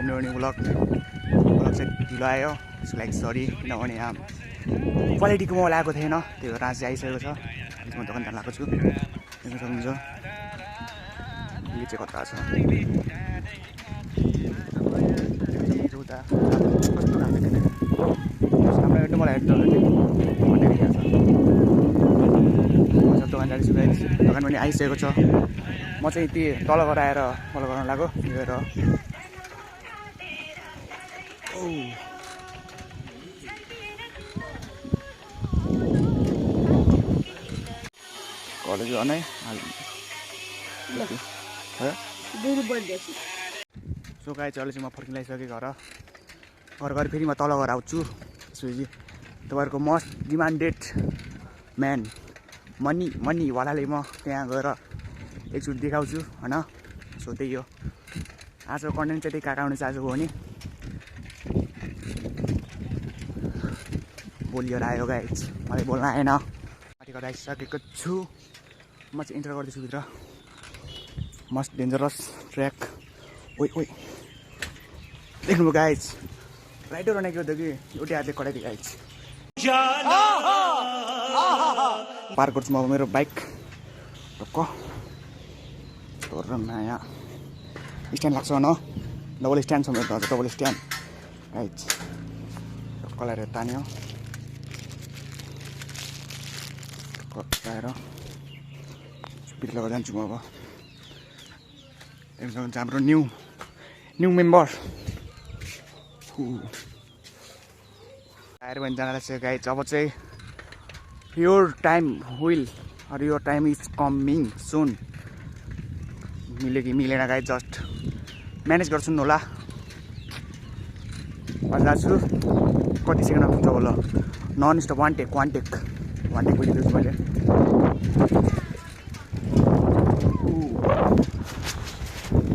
किनभने व्लग चाहिँ ढिलो आयो त्यसको लागि सरी किनभने यहाँ क्वालिटीको मोबाइल आएको थिएन त्यो भएर आज आइसकेको छ म दोकानदार लगाएको छु देख्न सक्नुहुन्छ यो चाहिँ कता छ उता कस्तो राम्रो छैन हाम्रो हेर्नु मलाई एकदम भन्ने देखिएको छ दोकान जाँदैछु गाइस दोकान पनि आइसकेको छ म चाहिँ त्यो तल गएर आएर फलो गर्न लाग्यो हेरेर कलेज नै सो गाई चाहिँ अहिले चाहिँ म फर्किँदैसकेँ घर घर फेरि म तल गएर आउँछु त्यसपछि तपाईँहरूको मोस्ट डिमान्डेड म्यान मनीवालाले म त्यहाँ गएर एकचोटि देखाउँछु होइन सो त्यही हो आजको कन्टेन्ट चाहिँ त्यही काकाउने चाहिँ आजको हो नि बोलिएर आयो गाइस मलाई बोल्न आएन माथि गएर आइसकेको छु म चाहिँ इन्टर गर्दैछु भित्र मस्ट डेन्जरस ट्र्याक ओइ देख्नुभयो गाइस राइडर बनाएको थियो कि एउटै हातले कडाइदियो गाइस पार्क गर्छु म अब मेरो बाइक टक्क तर नयाँ स्ट्यान्ड लाग्छ न डबल स्ट्यान्ड छ मेरो त हजुर डबल स्ट्यान्ड गाइस कलाएर तान्यो आएर स्पिड लगाएर जान्छु म अब एकदम हाम्रो न्यू मेम्बर आएर पनि जाँदा चाहिँ गाइस अब चाहिँ your time your time is coming सुन मिल्यो कि मिलेन गाइस जस्ट म्यानेज गर्छु नि होला जान्छु कति सेकेन्डमा पुग्छ होला नन स्टप वान टेक बुझिदिन्छु मैले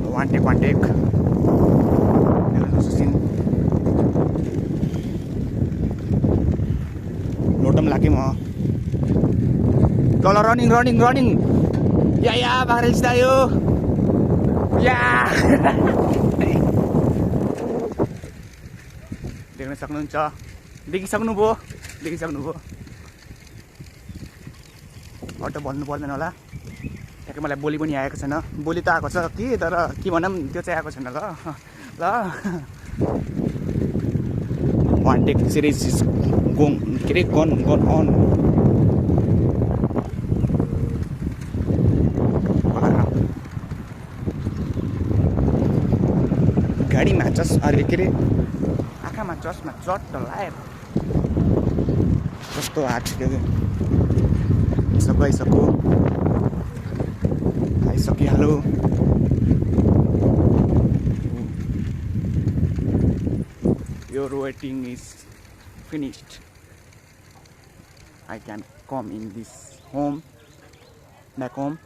वान टेक लोटम लाग्यो म तल रनिङ या बाख्रा जितायो या देख्न सक्नुहुन्छ देखिसक्नुभयो अटो भन्नु पर्दैन होला ठ्याक्कै मलाई बोली पनि आएको छैन बोली त आएको छ कि तर के भनौँ त्यो चाहिँ आएको छैन ल वान टेक सिरिज गोङ के अरे गन अन गाडीमा अरे के अरे आँखामा चस्मा चट्ट लाएर कस्तो आएको आइसकिहाल्यो Your waiting is finished. I can come in this back home.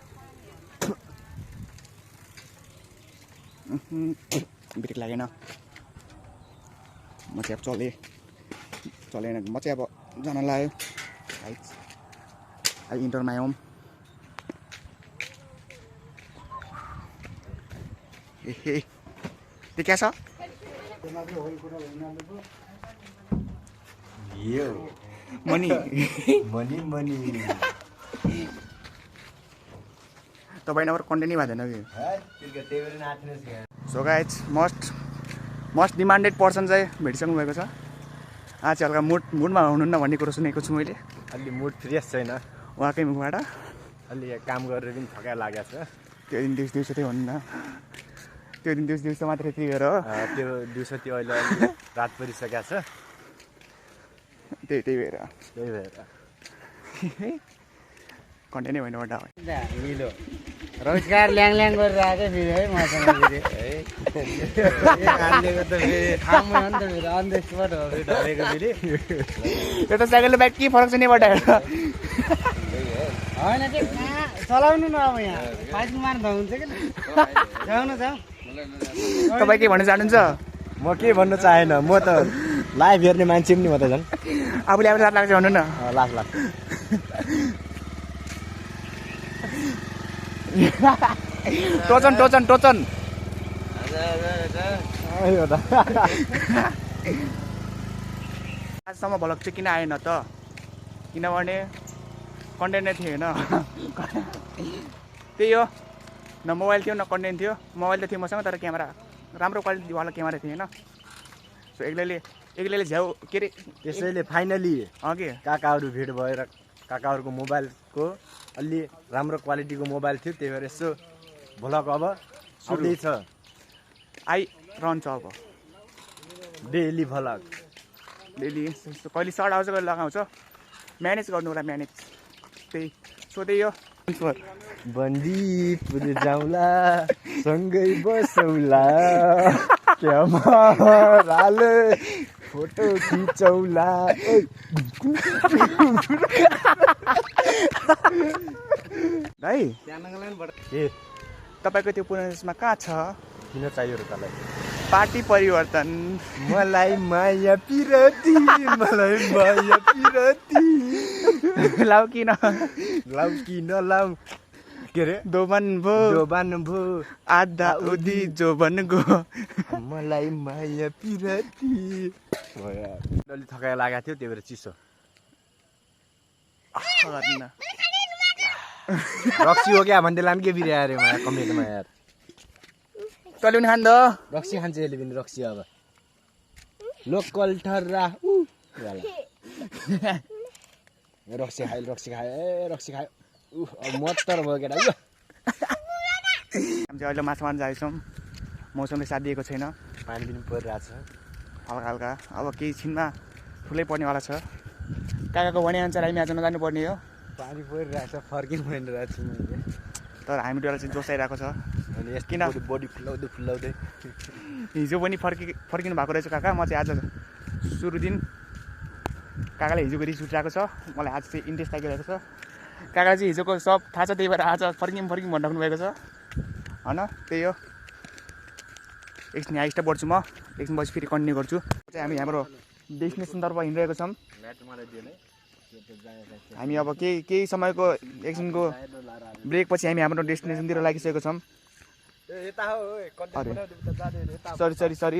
Break लागेन म चाहिँ अब चलेन म चाहिँ अब जान लाग्यो आई इन्टर माई होम ए त्यो क्या छ मनी तपाईँ नभएर कन्टेन्ट नै भएन कि so guys most demanded person चाहिँ भेटिसक्नु भएको छ आज चाहिँ हल्का मुडमा हुनुहुन्न भन्ने कुरो सुनेको छु मैले अलि मुड फ्रेस छैन उहाँकै मुखबाट अलि काम गरेर पनि थकाइ लागेको छ त्यो दिन दिउँसो चाहिँ भन्नु न त्यो दिन दिउँसो मात्रै त्यही गरेर हो त्यो दिउँसो त्यो अहिले रात परिसकेको छ त्यही भएर कन्टेन्टै भएन बडा मिलो रोजगार ल्याङ गरेर आएको फेरि है मसँग फेरि है हालेको त फेरि ठाउँमै हो नि त फेरि अन द स्पट हो फेरि ढलेको फेरि यो त साइकलको ब्याग के फरक छ नि बडा होइन त्यो चलाउनु न अब यहाँ पार्किङ मार्दा हुन्छ कि जाउँ न तपाईँ के भन्न चाहनुहुन्छ म के भन्न चाहेन म त लाइभ हेर्ने मान्छे पनि म त झन् आफूले आफूले रात लाग्छ भन्नु न लाख टोचन यो त आजसम्म भ्लग चाहिँ किन आएन त किनभने कन्टेन्ट नै थिएन त्यही हो न मोबाइल थियो न कन्टेन्ट थियो मोबाइल त थियो मसँग तर क्यामेरा राम्रो क्वालिटीवाला क्यामेरा थिएन सो एक्लैले झ्याउ के अरे त्यसैले फाइनली के काकाहरू भेट भएर काकाहरूको मोबाइलको अलि राम्रो क्वालिटीको मोबाइल थियो त्यही भएर यसो भ्लग अब सुन्दैछ आइरहन्छ अब डेली भ्लग डेली कहिले सर्ट आउँछ कहिले लगाउँछ म्यानेज गर्नु होला म्यानेज त्यही सोधै हो बन्दीपुर जाउँला सँगै बसौला फोटो खिचौला भाइ ए तपाईँको त्यो पुरानो कहाँ छ किन चाहियो र तँलाई पार्टी परिवर्तन मलाई माया पिरती लाउ किन लाउ कि नलाउ के अरे दोबन भो आधा उदी जोबन गो मलाई माया पिरती अलि थकाइ लागेको थियो त्यही भएर चिसो रक्सी हो क्या भन्दै लानु के बिर्या अरे मलाई कमेन्टमा यार तैँले पनि खान्छ रक्सी खान्छ यसले पनि रक्सी अब लोकल ठर्रा रक्सी खायो ए रक्सी खायो अब मत्तर भयो केटा हामी चाहिँ अहिले माछा मार्न जाँदैछौँ मौसमले साथ दिएको छैन पानी पनि परिरहेको छ हल्का हल्का अब केही छिनमा ठुलै पर्नेवाला छ काकाको भनेअनुसार हामी आज नजानु पर्ने हो पानी परिरहेको छ फर्किनु भनिरहेको छु मैले तर हामी डोला चाहिँ जोसाइरहेको छ अनि यस किन? बडी फुल्लाउँदै हिजो पनि फर्किनु भएको रहेछ काका म चाहिँ आज सुरु दिन काकाले हिजोको रिस उठिरहेको छ मलाई आज चाहिँ इन्ट्रेस्ट लागिरहेको छ काकाले चाहिँ हिजोको सब थाहा छ त्यही भएर आज फर्किम भनिराख्नु भएको छ होइन त्यही हो एकछिन यहाँ स्टप गर्छु म एकछिन पछि फेरि कन्टिन्यू गर्छु चाहिँ हामी हाम्रो डेस्टिनेसनतर्फ हिँडिरहेको छौँ हामी अब केही समयको एकछिनको ब्रेक पछि हामी हाम्रो डेस्टिनेसनतिर लागिसकेको छौँ सरी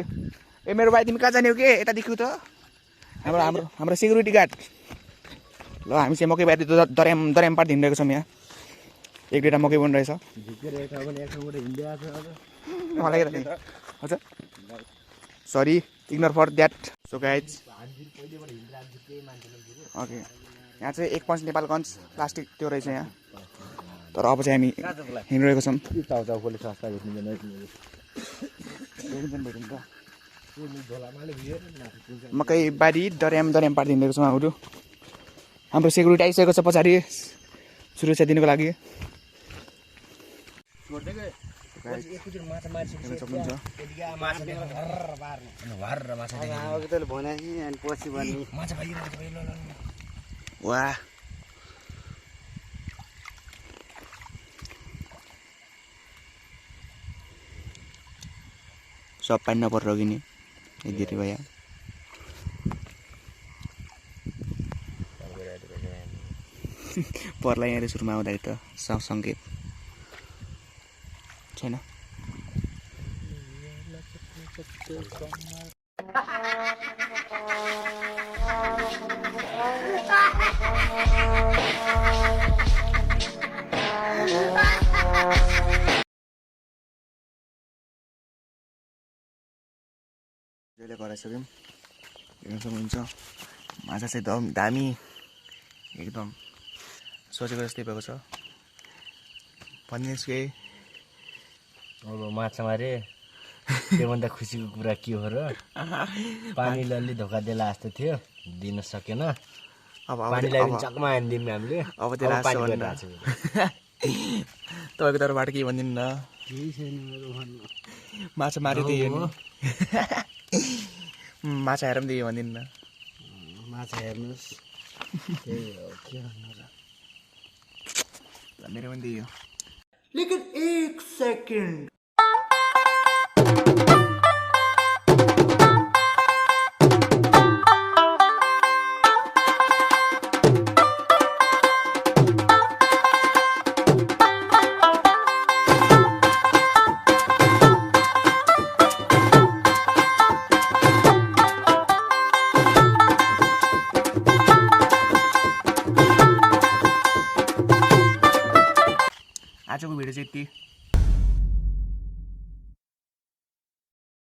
ए मेरो भाइ तिमी कहाँ जाने हो के यता देखियो त हाम्रो सेक्युरिटी गार्ड ल हामी चाहिँ मकै बारी दर्याम पार हिँडिरहेको छौँ यहाँ एक दुईवटा मकै बनिरहेछ मलाई हजुर sorry ignore for that so guys okay यहाँ चाहिँ 1 पञ्च नेपालगञ्ज प्लास्टिक त्यो रहेछ यहाँ तर अब चाहिँ हामी हिँडिरहेको छौँ मकै बारी दर्याम पार हिँडेको छौँ हामीहरू हाम्रो सेक्युरिटी आइसकेको छ पछाडि सुरक्षा दिनुको लागि वाह सब पानी नपरेर अघि नि धेरै भइया पर्ला यहाँ सुरुमा आउँदाखेरि त सङ्केत छैन जहिले गराइसक्यौँ हेर्न सक्नुहुन्छ माछा चाहिँ एकदम दामी एकदम सोचेको जस्तै भएको छ भनिदिनुहोस् केही अब माछा मारे त्योभन्दा खुसीको कुरा के हो र पानीले अलि धोका देला जस्तो थियो दिन सकेन अब पानीलाई पनि चकमा हानिदिउँ हामीले अब त्यो तपाईँको तर्फबाट के भनिदिनु न केही छैन माछा माऱ्यो त्यही हो माछा हेरौँ त्यही भनिदिनु न माछा हेर्नुहोस् त्यही हो के भन्नु र मेरो पनि त्यही हो लेकिन 1 सेकेन्ड आजको भिडियो चाहिँ यति